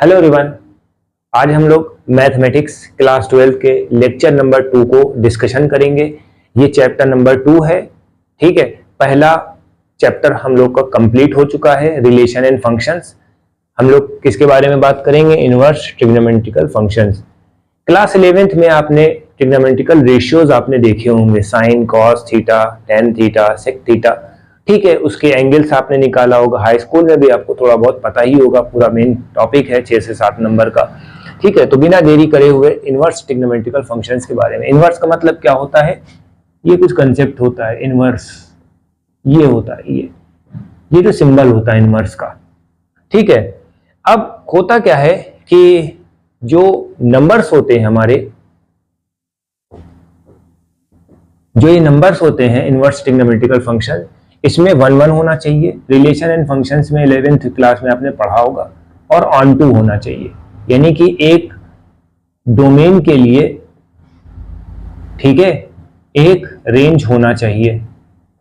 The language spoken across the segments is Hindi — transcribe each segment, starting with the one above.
Hello everyone. आज हम लोग मैथमेटिक्स क्लास 12 के लेक्चर नंबर 2 को डिस्कशन करेंगे। ये चैप्टर नंबर 2 है। ठीक है, पहला चैप्टर हम लोग का कंप्लीट हो चुका है, रिलेशन एंड फंक्शंस। हम लोग किसके बारे में बात करेंगे? Inverse trigonometrical functions. Class 11th में आपने ट्रिग्नोमेट्रिकल रेशियोज आपने देखे होंगे, sine, cos, theta, tan theta, sec theta. ठीक है, उसके एंगल्स आपने निकाला होगा। हाई स्कूल में भी आपको थोड़ा बहुत पता ही होगा, पूरा मेन टॉपिक है 6 से 7 नंबर का। ठीक है, तो बिना देरी करे हुए इनवर्स ट्रिग्नोमेट्रिकल फंक्शंस के बारे में। इनवर्स का मतलब क्या होता है? ये कुछ कंसेप्ट होता है इनवर्स, ये होता है ये जो सिंबल होता है इनवर्स का। ठीक है, अब होता क्या है कि जो नंबर्स होते हैं हमारे, जो ये नंबर्स होते हैं इनवर्स ट्रिग्नोमेट्रिकल फंक्शन, इसमें 1 1 होना चाहिए। रिलेशन एंड फंक्शंस में 11th क्लास में आपने पढ़ा होगा। और ऑन टू होना चाहिए, यानी कि एक डोमेन के लिए, ठीक है, एक रेंज होना चाहिए,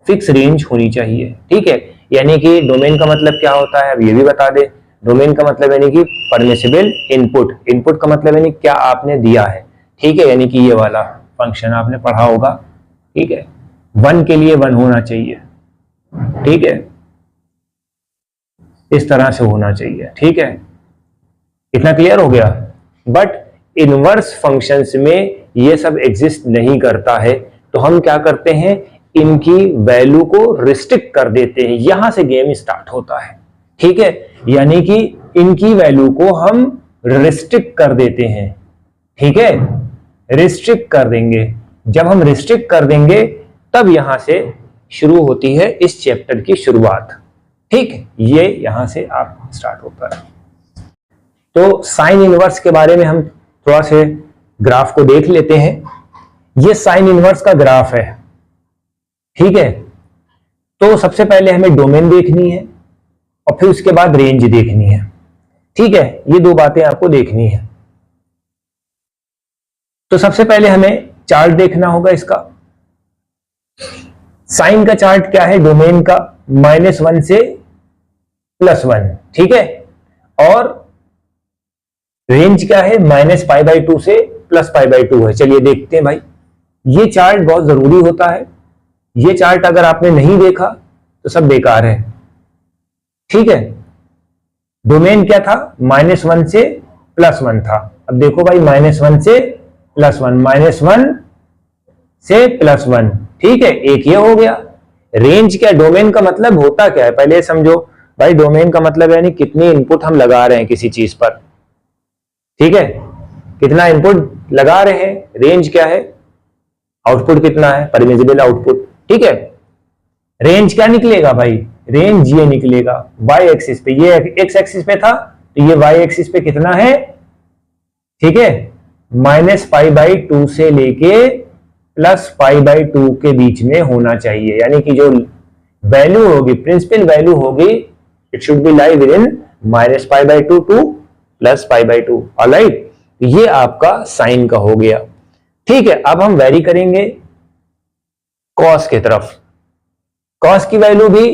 फिक्स रेंज होनी चाहिए। ठीक है, यानी कि डोमेन का मतलब क्या होता है अब ये भी बता दे। डोमेन का मतलब यानी कि परमिसिबल इनपुट। इनपुट का मतलब यानी क्या आपने दिया है। ठीक है, यानी कि ये वाला फंक्शन आपने पढ़ा होगा। ठीक है, 1 के लिए 1 होना चाहिए। ठीक है, इस तरह से होना चाहिए। ठीक है, इतना क्लियर हो गया। बट इनवर्स फंक्शंस में ये सब एग्जिस्ट नहीं करता है, तो हम क्या करते हैं, इनकी वैल्यू को रिस्ट्रिक्ट कर देते हैं। यहां से गेम स्टार्ट होता है। ठीक है, यानी कि इनकी वैल्यू को हम रिस्ट्रिक्ट कर देते हैं। ठीक है, रिस्ट्रिक्ट कर देंगे। जब हम रिस्ट्रिक्ट कर देंगे तब यहां से शुरू होती है इस चैप्टर की शुरुआत। ठीक है, ये यहां से आप स्टार्ट होता है। तो साइन इनवर्स के बारे में हम थोड़ा से ग्राफ को देख लेते हैं। ये साइन इनवर्स का ग्राफ है। ठीक है, तो सबसे पहले हमें डोमेन देखनी है और फिर उसके बाद रेंज देखनी है। ठीक है, ये दो बातें आपको देखनी है। तो सबसे पहले हमें चार्ट देखना होगा इसका। साइन का चार्ट क्या है? डोमेन का -1 से +1। ठीक है, और रेंज क्या है? -π/2 से +π/2 है। चलिए देखते हैं भाई, ये चार्ट बहुत जरूरी होता है। ये चार्ट अगर आपने नहीं देखा तो सब बेकार है। ठीक है, डोमेन क्या था? -1 से +1 था। अब देखो भाई, -1 से +1, -1 से +1। ठीक है, एक ये हो गया। रेंज क्या? डोमेन का मतलब होता क्या है पहले समझो भाई। डोमेन का मतलब यानी कितनी इनपुट हम लगा रहे हैं किसी चीज पर। ठीक है, कितना इनपुट लगा रहे हैं। रेंज क्या है? आउटपुट कितना है, परमिसिबल आउटपुट। ठीक है, रेंज क्या निकलेगा भाई? रेंज ये निकलेगा वाई एक्सिस पे। ये एक्स एक्सिस पे था तो ये वाई एक्सिस पे कितना है? ठीक है, -π/2 से लेके +π/2 के बीच में होना चाहिए। यानी कि जो वैल्यू होगी, प्रिंसिपल वैल्यू होगी, it should be lie within -π/2 to +π/2। Alright, ये आपका साइन का हो गया। ठीक है, अब हम वेरी करेंगे कॉस की तरफ। कॉस की वैल्यू भी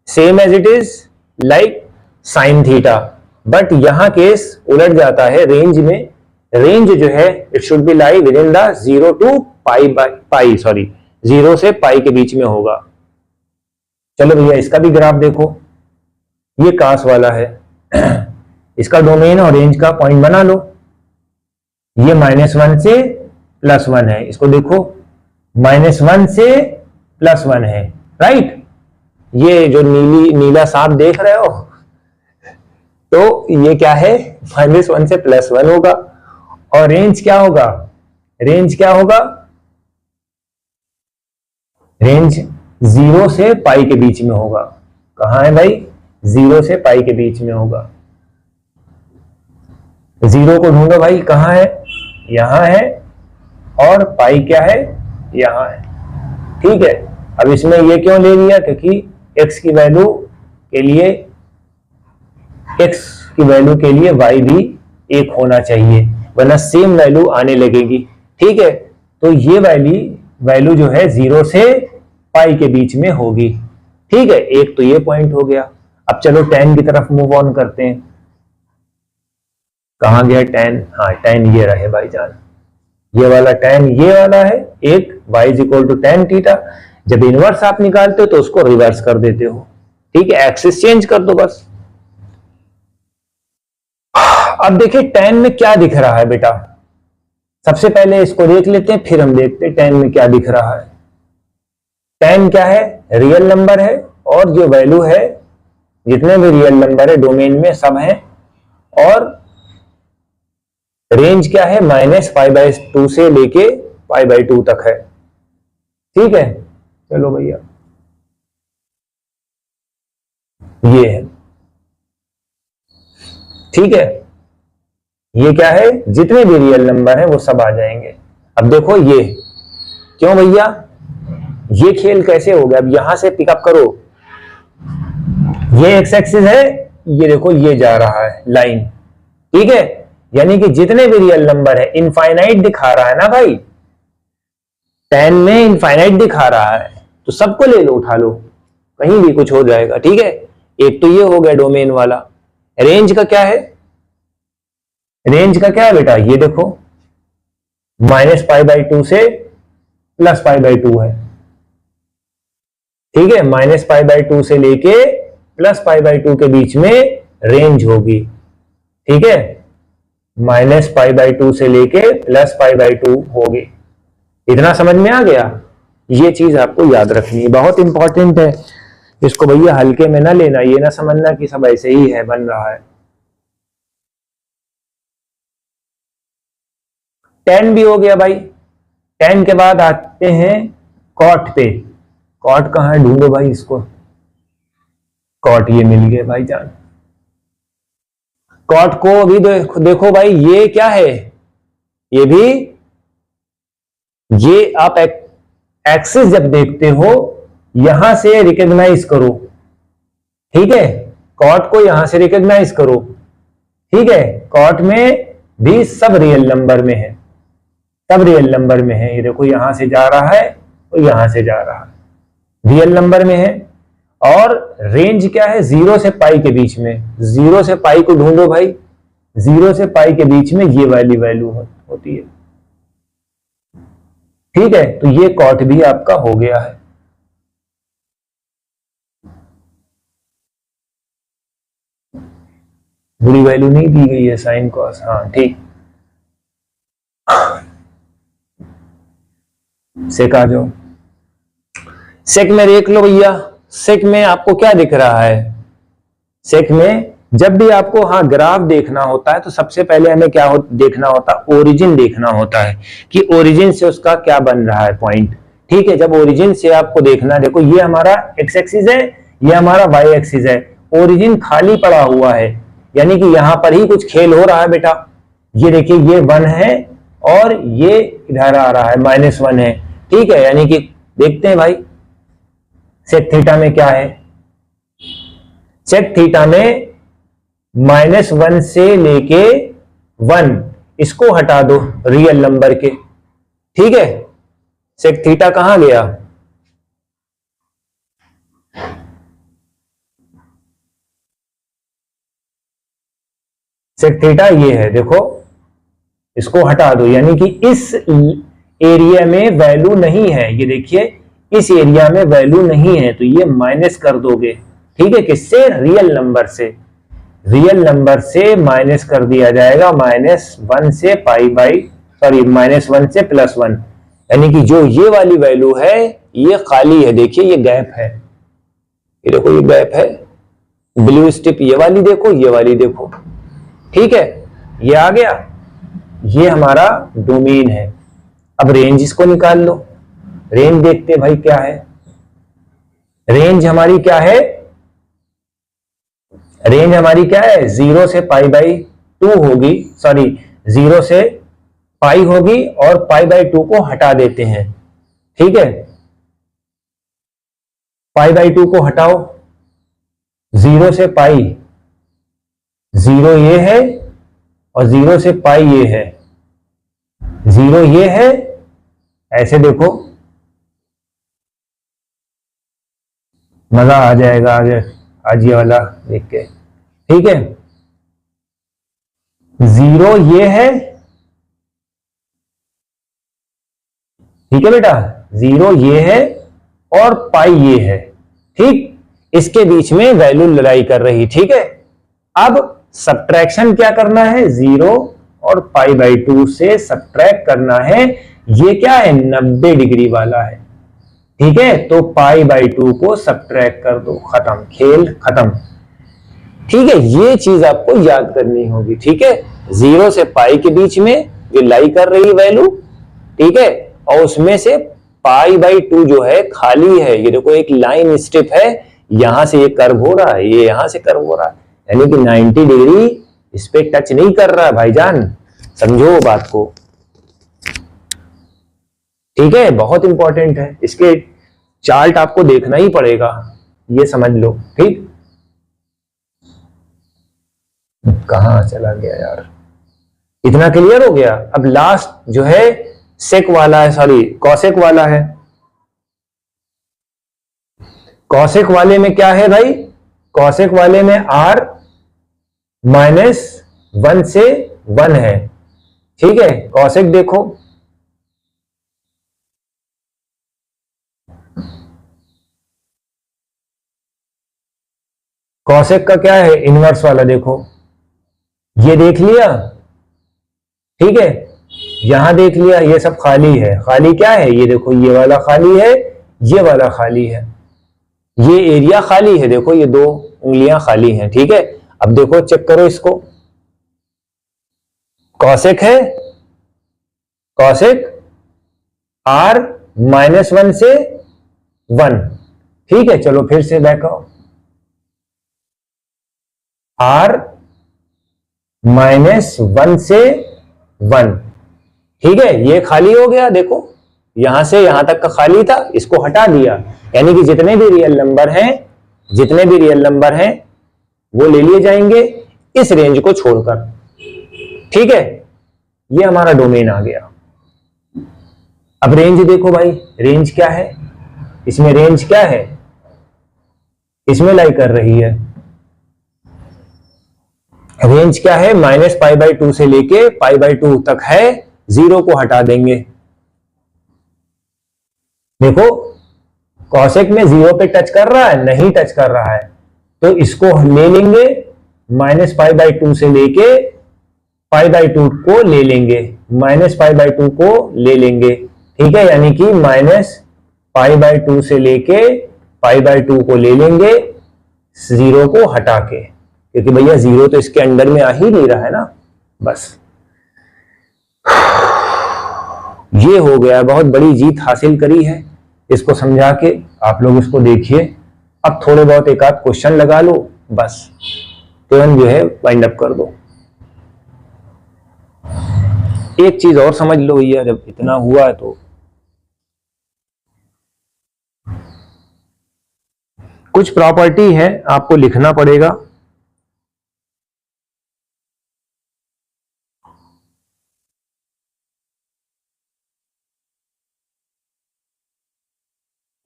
same as it is like sine theta, but यहां केस उलट जाता है। रेंज में, रेंज जो है it should be lie within the 0 to pi, sorry 0 से पाई के बीच में होगा। चलो भैया, इसका भी ग्राफ देखो। ये कास वाला है। इसका डोमेन और रेंज का पॉइंट बना लो। ये -1 से +1 है। इसको देखो, -1 से +1 है। राइट, ये जो नीला सांप देख रहे हो, तो ये क्या है? -1 से +1 होगा। और रेंज क्या होगा? रेंज क्या होगा? रेंज 0 से पाई के बीच में होगा। कहां है भाई? 0 से पाई के बीच में होगा। 0 को ढूंढो भाई, कहां है? यहां है। और पाई क्या है? यहां है। ठीक है, अब इसमें ये क्यों ले लिया? क्योंकि x की वैल्यू के लिए, x की वैल्यू के लिए y भी 1 होना चाहिए, वरना सेम वैल्यू आने लगेगी। ठीक है, तो ये वैल्यू जो है 0 से पाई के बीच में होगी। ठीक है, एक तो ये पॉइंट हो गया। अब चलो tan की तरफ मूव ऑन करते हैं। कहाँ गया tan? हाँ tan ये रहे भाईजान, ये वाला tan ये वाला है, एक y is equal to tan theta. जब इनवर्स आप निकालते हो तो उसको रिवर्स कर देते हो, ठीक है, एक्सिस चेंज कर दो बस। अब देखिए tan में क्या दिख रहा है बेटा, सबसे पहले इसको देख लेते हैं, फिर हम देखते हैं tan में क्या दिख रहा है। tan क्या है? रियल नंबर है, और जो वैल्यू है, जितने भी रियल नंबर है डोमेन में सब हैं, और रेंज क्या है? -π/2 से लेके π/2 तक है, ठीक है। चलो भैया ये है, ठीक है, ये क्या है? जितने भी रियल नंबर हैं वो सब आ जाएंगे। अब देखो ये क्यों भैया, ये खेल कैसे हो गया? अब यहां से पिकअप करो, ये एक्स एक्सिस है, ये देखो ये जा रहा है लाइन, ठीक है, यानी कि जितने भी रियल नंबर है इनफाइनाइट दिखा रहा है ना भाई, tan में इनफाइनाइट दिखा रहा है, तो सबको ले लो, उठा लो, कहीं भी कुछ हो जाएगा, ठीक है। एक तो ये हो गया डोमेन वाला। रेंज का क्या है? रेंज का क्या है बेटा, ये देखो -π/2 से +π/2 है, ठीक है, -π/2 से लेके +π/2 के बीच में रेंज होगी, ठीक है, -π/2 से लेके +π/2 होगी। इतना समझ में आ गया? ये चीज आपको याद रखनी है, बहुत इंपॉर्टेंट है, इसको भैया हल्के में ना लेना, ये ना समझना कि सब ऐसे ही है बन रहा है। tan भी हो गया भाई। tan के बाद आते हैं cot पे। cot कहाँ है? ढूंढो भाई इसको। cot ये मिल गया भाईजान। cot को अभी देखो भाई, ये क्या है? ये भी, ये आप एक्सिस जब देखते हो यहां से रिकॉग्नाइज करो, ठीक है, cot को यहां से रिकॉग्नाइज करो, ठीक है। cot में भी सब रियल नंबर में है, सब रियल नंबर में है, ये देखो यहां से जा रहा है और यहां से जा रहा है, रियल नंबर में है। और रेंज क्या है? 0 से पाई के बीच में, 0 से पाई को ढूंढो भाई, 0 से पाई के बीच में ये वाली वैल्यू होती है, ठीक है, तो ये कॉट भी आपका हो गया है। बुरी वैल्यू नहीं दी गई है साइन कॉस, हाँ ठीक। सेक आ जाओ, सेक में देख लो भैया, सेक में आपको क्या दिख रहा है? सेक में जब भी आपको हाँ ग्राफ देखना होता है तो सबसे पहले हमें क्या देखना होता है? ओरिजिन देखना होता है कि ओरिजिन से उसका क्या बन रहा है पॉइंट, ठीक है। जब ओरिजिन से आपको देखना, देखो ये हमारा एक्स एक्सिस है, ये हमारा वाई एक्सिस है, ओरिजिन खाली पड़ा हुआ है, यानी कि यहां पर ही कुछ खेल हो रहा है बेटा। ये देखिए ये 1 है और ये इधर आ रहा है -1 है, ठीक है, यानी कि देखते हैं भाई सेक थीटा में क्या है। सेक थीटा में -1 से लेके 1, इसको हटा दो रियल नंबर के, ठीक है। सेक थीटा कहां गया? सेक थीटा ये है, देखो इसको हटा दो, यानी कि इस एरिया में वैल्यू नहीं है, ये देखिए इस एरिया में वैल्यू नहीं है, तो ये माइनस कर दोगे, ठीक है, किससे? रियल नंबर से। रियल नंबर से माइनस कर दिया जाएगा, -1 से -1 से +1, यानी कि जो ये वाली वैल्यू है ये खाली है, देखिए ये गैप है, ये देखो ये गैप है, ब्लू स्टिप ये वाली देखो, ये वाली देखो, ठीक है, ये आ गया, ये हमारा डोमेन है। अब रेंज इसको निकाल लो, रेंज देखते भाई क्या है। रेंज हमारी क्या है? रेंज हमारी क्या है? 0 से π/2 होगी, सॉरी 0 से पाई होगी और π/2 को हटा देते हैं, ठीक है, π/2 को हटाओ, 0 से पाई, 0 ये है और 0 से पाई ये है, 0 ये है, ऐसे देखो मजा आ जाएगा आज ये वाला देख के, ठीक है। जीरो ये है, ठीक है बेटा, जीरो ये है और पाई ये है, ठीक, इसके बीच में वैल्यू लड़ाई कर रही, ठीक है। अब सब्ट्रैक्शन क्या करना है, जीरो और पाई बाई टू से सब्ट्रैक्ट करना है, ये क्या है 90 डिग्री वाला है, ठीक है, तो पाई बाई टू को सब्ट्रैक्ट कर दो, खत्म, खेल खत्म, ठीक है। ये चीज आपको याद करनी होगी, ठीक है, जीरो से पाई के बीच में जो लाई कर रही वैल्यू, ठीक है, और उसमें से पाई बाई टू जो है खाली है, ये देखो एक लाइन स्ट्रिप है, यहां से ये कर्व हो रहा है, ये यहां से कर्व हो रहा है, यानी कि 90 डिग्री इस पे टच नहीं कर रहा है भाईजान, समझो बात को, ठीक है, बहुत इंपॉर्टेंट है, इसके चार्ट आपको देखना ही पड़ेगा, ये समझ लो, ठीक। कहां चला गया यार, इतना क्लियर हो गया। अब लास्ट जो है सेक वाला है, सॉरी कॉसेक वाला है। कॉसेक वाले में क्या है भाई, कॉसेक वाले में आर -1 से 1 है, ठीक है। कॉसेक देखो, कॉसेक का क्या है, इनवर्स वाला देखो, ये देख लिया, ठीक है, यहां देख लिया, ये सब खाली है, खाली क्या है, ये देखो ये वाला खाली है, ये वाला खाली है, ये एरिया खाली है, देखो ये दो उंगलियां खाली हैं, ठीक है। अब देखो चेक करो इसको, कॉसेक है, कॉसेक आर -1 से 1, ठीक है, चलो फिर से बैक आओ, आर -1 से 1, ठीक है, ये खाली हो गया, देखो यहां से यहां तक का खाली था, इसको हटा दिया, यानी कि जितने भी रियल नंबर हैं, जितने भी रियल नंबर हैं वो ले लिए जाएंगे इस रेंज को छोड़कर, ठीक है, ये हमारा डोमेन आ गया। अब रेंज देखो भाई, रेंज क्या है, इसमें रेंज क्या है, इसमें लाई कर रही है, रेंज क्या है, -π/2 से लेके π/2 तक है, जीरो को हटा देंगे, देखो कॉसेक में जीरो पे टच कर रहा है, नहीं टच कर रहा है, तो इसको ले लेंगे, -π/2 से लेके π/2 को ले लेंगे, -π/2 को ले लेंगे, ठीक है, यानी कि -π/2 से लेके π/2 को ले लेंगे, जीरो को हटा के, क्योंकि भैया जीरो तो इसके अंडर में आ ही नहीं रहा है ना, बस ये हो गया, बहुत बड़ी जीत हासिल करी है, इसको समझा के आप लोग इसको देखिए। अब थोड़े बहुत एक आध क्वेश्चन लगा लो, बस तुरंत जो है वाइंड अप कर दो। एक चीज और समझ लो भैया, जब इतना हुआ है तो कुछ प्रॉपर्टी है आपको लिखना पड़ेगा,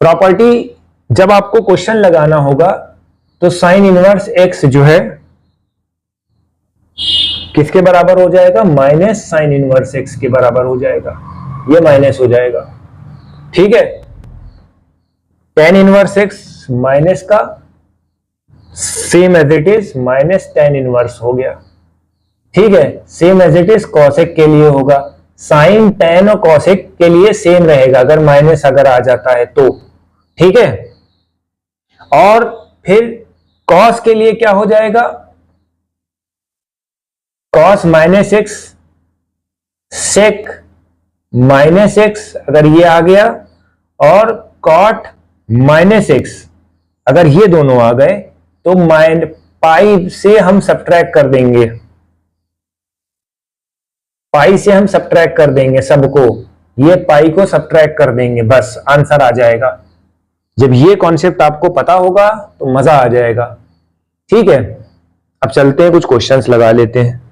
प्रॉपर्टी जब आपको क्वेश्चन लगाना होगा तो साइन इनवर्स एक्स जो है किसके बराबर हो जाएगा, माइनस साइन इनवर्स एक्स के बराबर हो जाएगा, ये माइनस हो जाएगा, ठीक है। टेन इनवर्स एक्स माइनस का same as it is minus tan inverse हो गया, ठीक है, same as it is cosec के लिए होगा, साइन टेन और कॉसेक के लिए सेम रहेगा, अगर माइनस अगर आ जाता है तो, ठीक है। और फिर कॉस के लिए क्या हो जाएगा, कॉस -x सेक -x अगर ये आ गया, और कॉट -x अगर ये दोनों आ गए तो पाई से हम सब्ट्रैक्ट कर देंगे, पाई से हम सब्ट्रैक्ट कर देंगे सबको, ये पाई को सब्ट्रैक्ट कर देंगे, बस आंसर आ जाएगा। जब ये कॉन्सेप्ट आपको पता होगा तो मजा आ जाएगा, ठीक है। अब चलते हैं कुछ क्वेश्चंस लगा लेते हैं।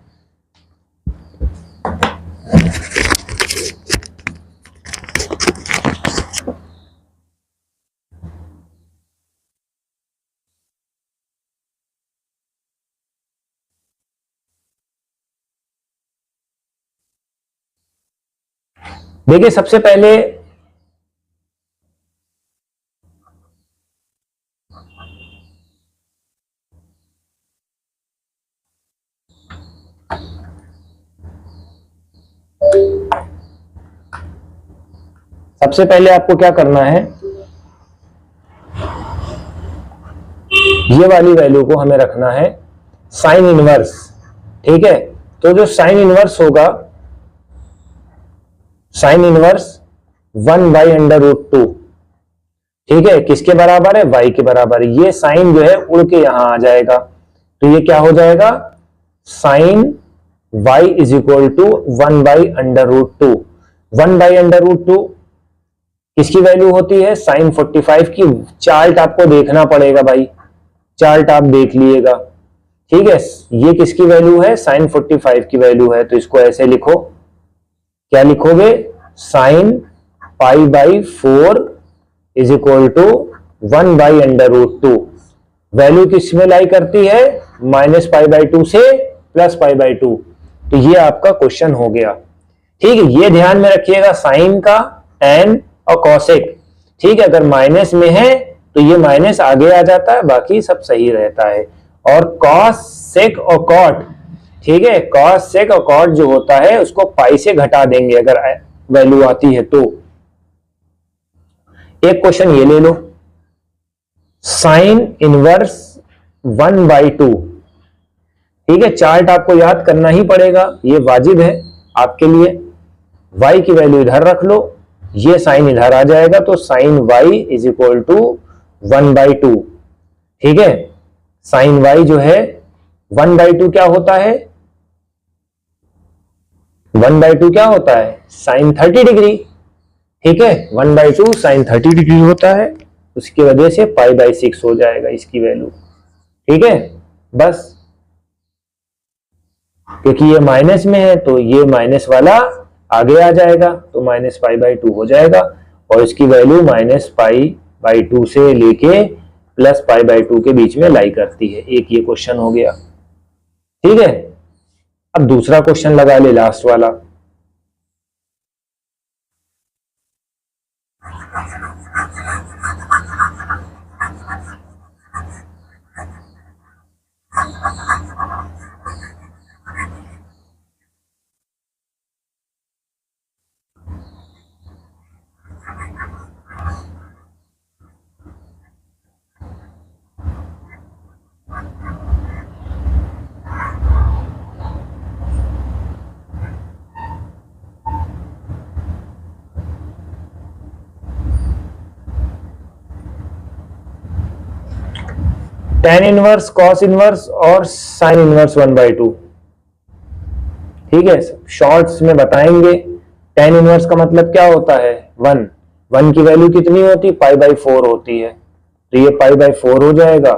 देखिए सबसे पहले आपको क्या करना है, ये वाली वैल्यू को हमें रखना है साइन इनवर्स। ठीक है, तो जो साइन इनवर्स होगा, साइन इनवर्स 1/√2, ठीक है, किसके बराबर है, y के बराबर है। ये साइन जो है उड़ के यहां आ जाएगा, तो ये क्या हो जाएगा, sine y is equal to 1/√2। 1/√2 किसकी वैल्यू होती है, साइन 45 की। चार्ट आपको देखना पड़ेगा भाई, चार्ट आप देख लीजिएगा। ठीक है, ये किसकी वैल्यू है, साइन 45 की वैल्यू है, तो इसको ऐसे लिखो, क्या लिखोगे, sine π/4 is equal to 1/√2। Value किस में लाई करती है, -π/2 से +π/2। तो ये आपका क्वेश्चन हो गया। ठीक है, ये ध्यान में रखिएगा, साइन का tan और कॉसेक। ठीक है, अगर माइनस में है तो ये माइनस आगे आ जाता है, बाकी सब सही रहता है। और कॉस सेक और कॉट, ठीक है, कॉस सेक और कॉट जो होता है उसको पाई से घटा देंगे अगर वैल्यू आती है तो। एक क्वेश्चन ये ले लो, साइन इनवर्स 1/2। ठीक है, चार्ट आपको याद करना ही पड़ेगा, ये वाजिब है आपके लिए। y की वैल्यू इधर रख लो, ये साइन इधर आ जाएगा, तो sine y is equal to 1/2। ठीक है, साइन y जो है 1/2 क्या होता है, 1/2 क्या होता है, साइन 30 डिग्री। ठीक है, 1/2 साइन 30 डिग्री होता है, उसकी वजह से π/6 हो जाएगा इसकी वैल्यू। ठीक है, बस क्योंकि ये माइनस में है तो ये माइनस वाला आगे आ जाएगा, तो -π/2 हो जाएगा, और इसकी वैल्यू -π/2 से लेके +π/2 के बीच में लाई करती है। एक ये क्वेश्चन हो गया। ठीक है, अब दूसरा क्वेश्चन लगा ले, लास्ट वाला। tan इनवर्स, cos इनवर्स और sin इनवर्स 1/2। ठीक है, शॉर्ट्स में बताएंगे। tan इनवर्स का मतलब क्या होता है, 1 की वैल्यू कितनी होती है, π/4 होती है, तो ये π/4 हो जाएगा।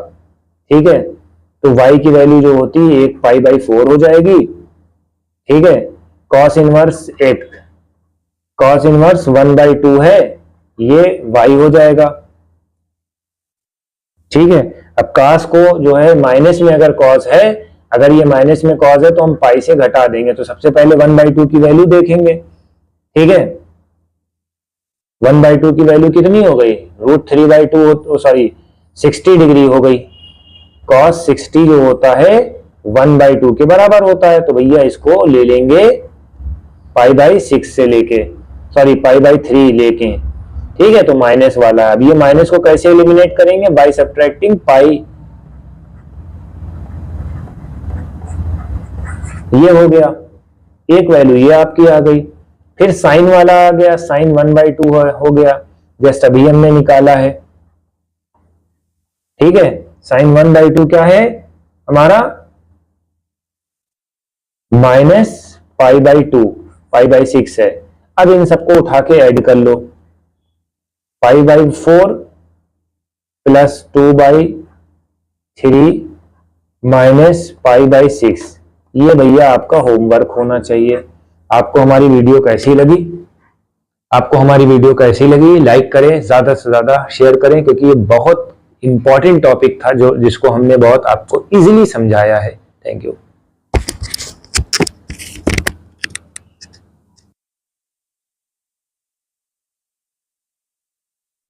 ठीक है, तो y की वैल्यू जो होती है 1 π/4 हो जाएगी। ठीक है, cos इनवर्स 1/2 है, ये y हो जाएगा। ठीक है, अब cos को जो है माइनस में अगर cos है, अगर ये माइनस में cos है तो हम पाई से घटा देंगे, तो सबसे पहले 1/2 की वैल्यू देखेंगे। ठीक है, 1/2 की वैल्यू कितनी हो गई, √3/2, सॉरी 60 डिग्री हो गई। cos 60 जो होता है 1/2 के बराबर होता है, तो भैया इसको ले लेंगे π/6 से लेके, सॉरी π/3 लेके। ठीक है, तो माइनस वाला है। अब ये माइनस को कैसे एलिमिनेट करेंगे, बाय सब्ट्रैक्टिंग पाई। ये हो गया, एक वैल्यू ये आपकी आ गई। फिर साइन वाला आ गया, साइन 1/2 हो गया, जस्ट अभी हमने निकाला है। ठीक है, साइन 1/2 क्या है हमारा, -π/2, π/6 है। अब इन सबको उठा के ऐड कर लो, π/4 + 2/3 -π/6। ये भैया आपका होमवर्क होना चाहिए। आपको हमारी वीडियो कैसी लगी, लाइक करें, ज्यादा से ज्यादा शेयर करें, क्योंकि ये बहुत इंपॉर्टेंट टॉपिक था जिसको हमने बहुत आपको इजीली समझाया है। Thank you.